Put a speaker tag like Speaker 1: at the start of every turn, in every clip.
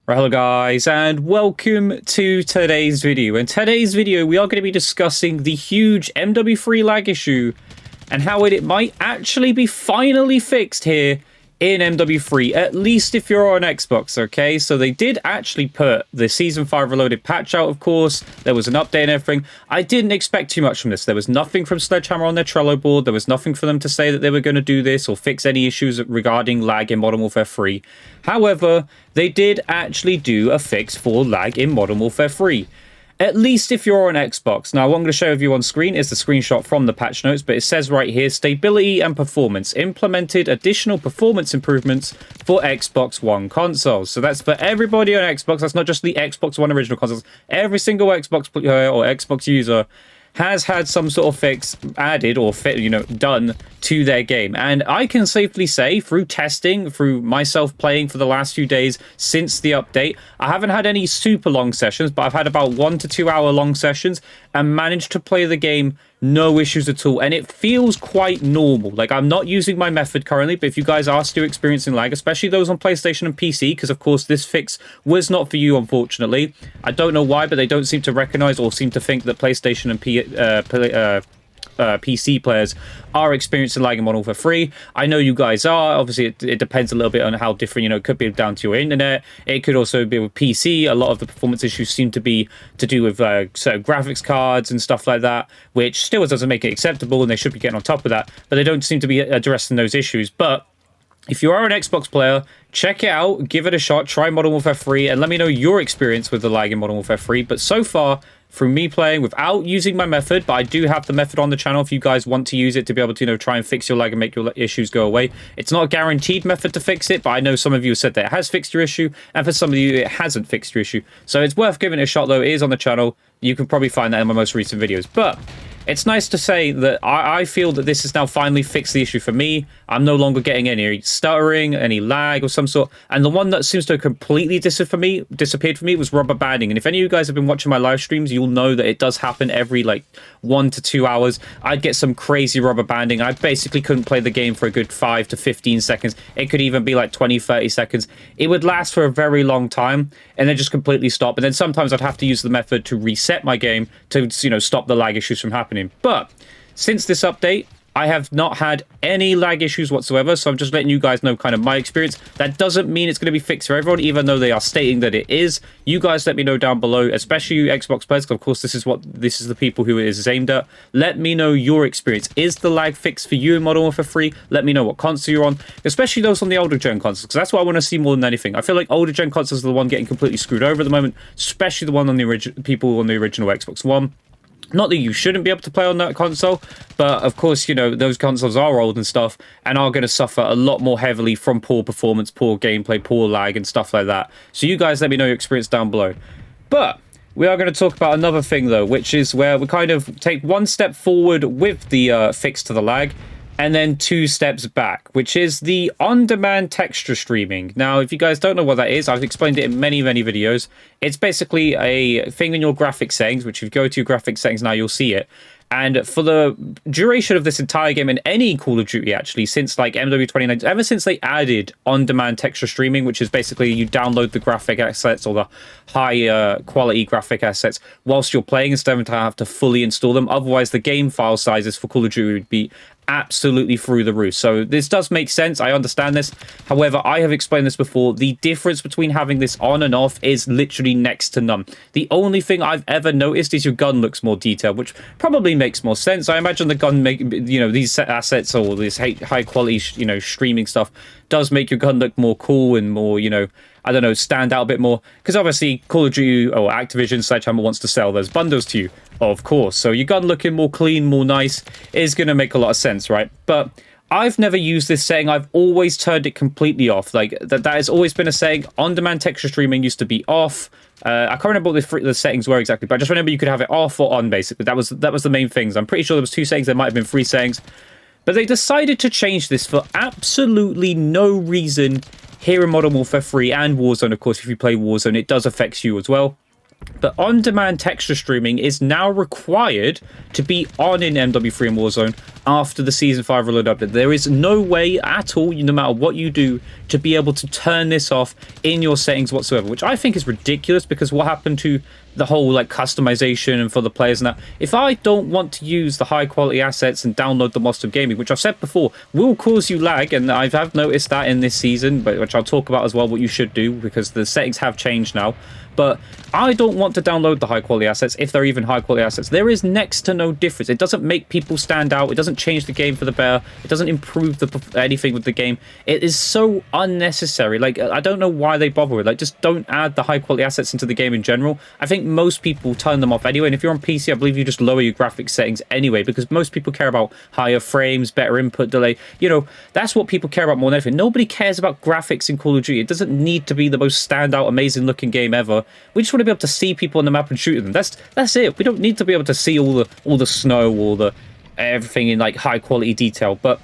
Speaker 1: Right, hello guys, and welcome to today's video. In today's video, we are going to be discussing the huge MW3 lag issue and how it might actually be finally fixed here in MW3, at least if you're on Xbox, okay? So they did actually put the Season 5 Reloaded patch out, of course. There was an update and everything. I didn't expect too much from this. There was nothing from Sledgehammer on their Trello board. There was nothing for them to say that they were going to do this or fix any issues regarding lag in Modern Warfare 3. However, they did actually do a fix for lag in Modern Warfare 3. At least if you're on Xbox. Now, what I'm going to show you on screen is the screenshot from the patch notes, but it says right here, stability and performance. Implemented additional performance improvements for Xbox One consoles. So that's for everybody on Xbox. That's not just the Xbox One original consoles. Every single Xbox player or Xbox user has had some sort of fix added or done to their game. And I can safely say through testing, through myself playing for the last few days since the update, I haven't had any super long sessions, but I've had about 1 to 2 hour long sessions and managed to play the game no issues at all, and it feels quite normal. Like, I'm not using my method currently, but if you guys are still experiencing lag, especially those on PlayStation and PC, because of course this fix was not for you, unfortunately. I don't know why, but they don't seem to recognize or seem to think that PlayStation and PC players are experiencing lag in Modern Warfare 3. I know you guys are. Obviously, it depends a little bit on how different, it could be down to your internet. It could also be with PC. A lot of the performance issues seem to be to do with certain graphics cards and stuff like that, which still doesn't make it acceptable, and they should be getting on top of that, but they don't seem to be addressing those issues. But if you are an Xbox player, check it out, give it a shot, try Modern Warfare 3, and let me know your experience with the lag in Modern Warfare 3. But so far, from me playing without using my method, but I do have the method on the channel if you guys want to use it to be able to, try and fix your lag and make your issues go away. It's not a guaranteed method to fix it, but I know some of you have said that it has fixed your issue, and for some of you, it hasn't fixed your issue. So it's worth giving it a shot, though. It is on the channel. You can probably find that in my most recent videos. But it's nice to say that I feel that this has now finally fixed the issue for me. I'm no longer getting any stuttering, any lag of some sort. And the one that seems to have completely disappeared for me was rubber banding. And if any of you guys have been watching my live streams, you'll know that it does happen every 1 to 2 hours. I'd get some crazy rubber banding. I basically couldn't play the game for a good 5 to 15 seconds. It could even be 20, 30 seconds. It would last for a very long time and then just completely stop. And then sometimes I'd have to use the method to reset my game to, stop the lag issues from happening. But since this update, I have not had any lag issues whatsoever, so I'm just letting you guys know kind of my experience. That doesn't mean it's going to be fixed for everyone, even though they are stating that it is. You guys let me know down below, especially you Xbox players, because of course this is the people who it is aimed at. Let me know your experience. Is the lag fixed for you in Modern Warfare 3? Let me know what console you're on, especially those on the older gen consoles, because that's what I want to see more than anything. I feel like older gen consoles are the one getting completely screwed over at the moment, especially the one on the people on the original Xbox One. Not that you shouldn't be able to play on that console, but of course, those consoles are old and stuff and are going to suffer a lot more heavily from poor performance, poor gameplay, poor lag and stuff like that. So you guys let me know your experience down below. But we are going to talk about another thing, though, which is where we kind of take one step forward with the fix to the lag and then 2 steps back, which is the on-demand texture streaming. Now, if you guys don't know what that is, I've explained it in many, many videos. It's basically a thing in your graphics settings, which if you go to your graphics settings now, you'll see it. And for the duration of this entire game, and any Call of Duty actually, since MW3, ever since they added on-demand texture streaming, which is basically you download the graphic assets or the high quality graphic assets whilst you're playing instead of have to fully install them. Otherwise, the game file sizes for Call of Duty would be absolutely through the roof. So this does make sense. I understand this. However, I have explained this before. The difference between having this on and off is literally next to none. The only thing I've ever noticed is your gun looks more detailed, which probably makes more sense. I imagine the gun these assets or this high quality streaming stuff does make your gun look more cool and more I don't know, stand out a bit more, because obviously Call of Duty or Activision Sledgehammer wants to sell those bundles to you, of course. So your gun looking more clean, more nice is going to make a lot of sense, right? But I've never used this setting. I've always turned it completely off. That has always been a setting. On-demand texture streaming used to be off. I can't remember what the settings were exactly, but I just remember you could have it off or on, basically. That was the main things. I'm pretty sure there was 2 settings. There might have been 3 settings. But they decided to change this for absolutely no reason here in Modern Warfare 3 and Warzone. Of course, if you play Warzone, it does affect you as well. But on-demand texture streaming is now required to be on in MW3 and Warzone after the Season 5 reload update. There is no way at all, no matter what you do, to be able to turn this off in your settings whatsoever, which I think is ridiculous, because what happened to the whole like customization and for the players and that, if I don't want to use the high quality assets and download the most of gaming, which I've said before will cause you lag, and I have noticed that in this season, but which I'll talk about as well, what you should do, because the settings have changed now. But I don't want to download the high quality assets if they're even high quality assets. There is next to no difference. It doesn't make people stand out. It doesn't change the game for the better. It doesn't improve anything with the game. It is so unnecessary. Like, I don't know why they bother with it. Like, just don't add the high quality assets into the game in general. I think most people turn them off anyway. And if you're on PC, I believe you just lower your graphics settings anyway, because most people care about higher frames, better input delay. You know, that's what people care about more than anything. Nobody cares about graphics in Call of Duty. It doesn't need to be the most standout, amazing looking game ever. We just want to be able to see people on the map and shoot them. That's it. We don't need to be able to see all the snow or the everything in like high quality detail. But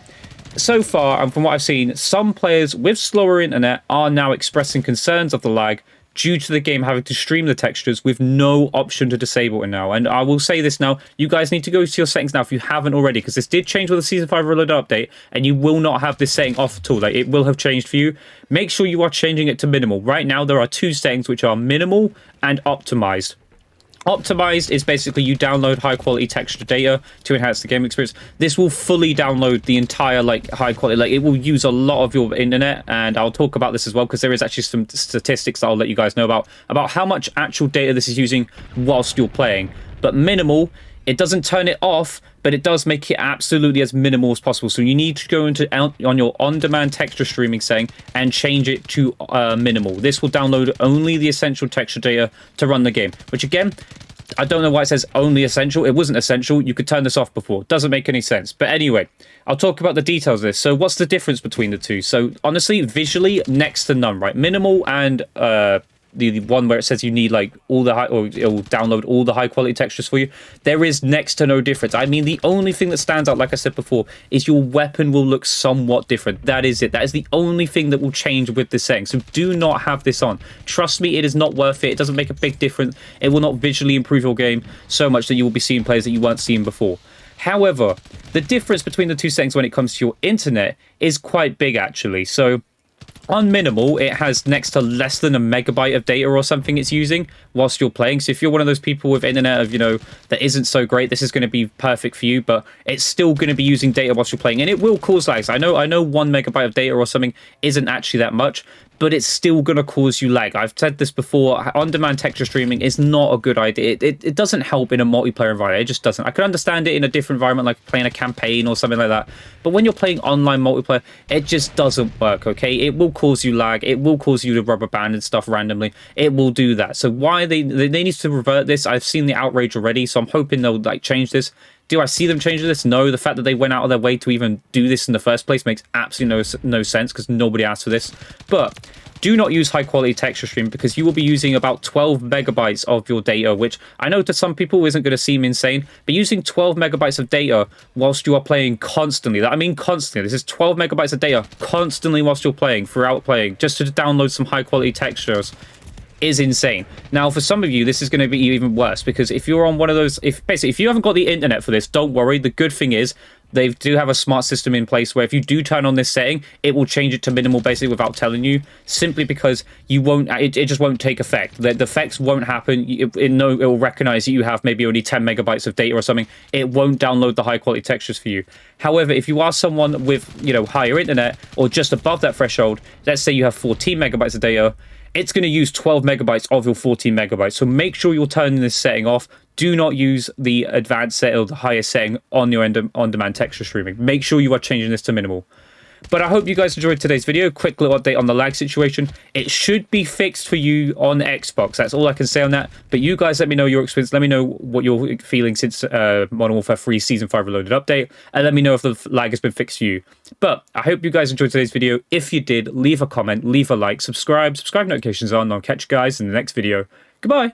Speaker 1: so far, and from what I've seen, some players with slower internet are now expressing concerns of the lag due to the game having to stream the textures with no option to disable it now. And I will say this now, you guys need to go to your settings now if you haven't already, because this did change with the Season 5 reload update, and you will not have this setting off at all. Like, it will have changed for you. Make sure you are changing it to minimal. Right now, there are two settings, which are minimal and optimized. Optimized is basically you download high quality texture data to enhance the game experience. This will fully download the entire like high quality, like it will use a lot of your internet, and I'll talk about this as well because there is actually some statistics that I'll let you guys know about how much actual data this is using whilst you're playing. But minimal, it doesn't turn it off, but it does make it absolutely as minimal as possible. So you need to go into on your on-demand texture streaming setting and change it to minimal. This will download only the essential texture data to run the game, which again, I don't know why it says only essential. It wasn't essential. You could turn this off before. Doesn't make any sense. But anyway, I'll talk about the details of this. So what's the difference between the two? So honestly, visually, next to none, right? Minimal and the one where it says you need like all the high, or it will download all the high quality textures for you, there is next to no difference. I mean, the only thing that stands out, like I said before, is your weapon will look somewhat different. That is it. That is the only thing that will change with this setting. So do not have this on. Trust me, it is not worth it. It doesn't make a big difference. It will not visually improve your game so much that you will be seeing players that you weren't seeing before. However, the difference between the two settings when it comes to your internet is quite big actually. So on minimal, it has next to less than a megabyte of data or something it's using whilst you're playing. So if you're one of those people with internet of, you know, that isn't so great, this is going to be perfect for you, but it's still going to be using data whilst you're playing, and it will cause lags. I know 1 megabyte of data or something isn't actually that much, but it's still going to cause you lag. I've said this before, on-demand texture streaming is not a good idea. It doesn't help in a multiplayer environment. It just doesn't. I can understand it in a different environment, like playing a campaign or something like that. But when you're playing online multiplayer, it just doesn't work, okay? It will cause you lag. It will cause you to rubber band and stuff randomly. It will do that. So why they need to revert this? I've seen the outrage already, so I'm hoping they'll like change this. Do I see them changing this? No. The fact that they went out of their way to even do this in the first place makes absolutely no sense, because nobody asked for this. But do not use high quality texture stream, because you will be using about 12 megabytes of your data, which I know to some people isn't going to seem insane, but using 12 megabytes of data whilst you are playing constantly, I mean constantly, this is 12 megabytes of data constantly whilst you're playing, throughout playing, just to download some high quality textures, is insane. Now, for some of you, this is going to be even worse, because if you're on one of those, if you haven't got the internet for this, don't worry. The good thing is they do have a smart system in place where if you do turn on this setting, it will change it to minimal basically without telling you, simply because you won't, it just won't take effect. The effects won't happen. It will recognize that you have maybe only 10 megabytes of data or something. It won't download the high quality textures for you. However, if you are someone with, you know, higher internet or just above that threshold, let's say you have 14 megabytes of data, it's going to use 12 megabytes of your 14 megabytes. So make sure you're turning this setting off. Do not use the advanced setting or the highest setting on your on-demand texture streaming. Make sure you are changing this to minimal. But I hope you guys enjoyed today's video. Quick little update on the lag situation. It should be fixed for you on Xbox. That's all I can say on that. But you guys let me know your experience. Let me know what you're feeling since Modern Warfare 3 Season 5 Reloaded update. And let me know if the lag has been fixed for you. But I hope you guys enjoyed today's video. If you did, leave a comment, leave a like, subscribe notifications on, and I'll catch you guys in the next video. Goodbye.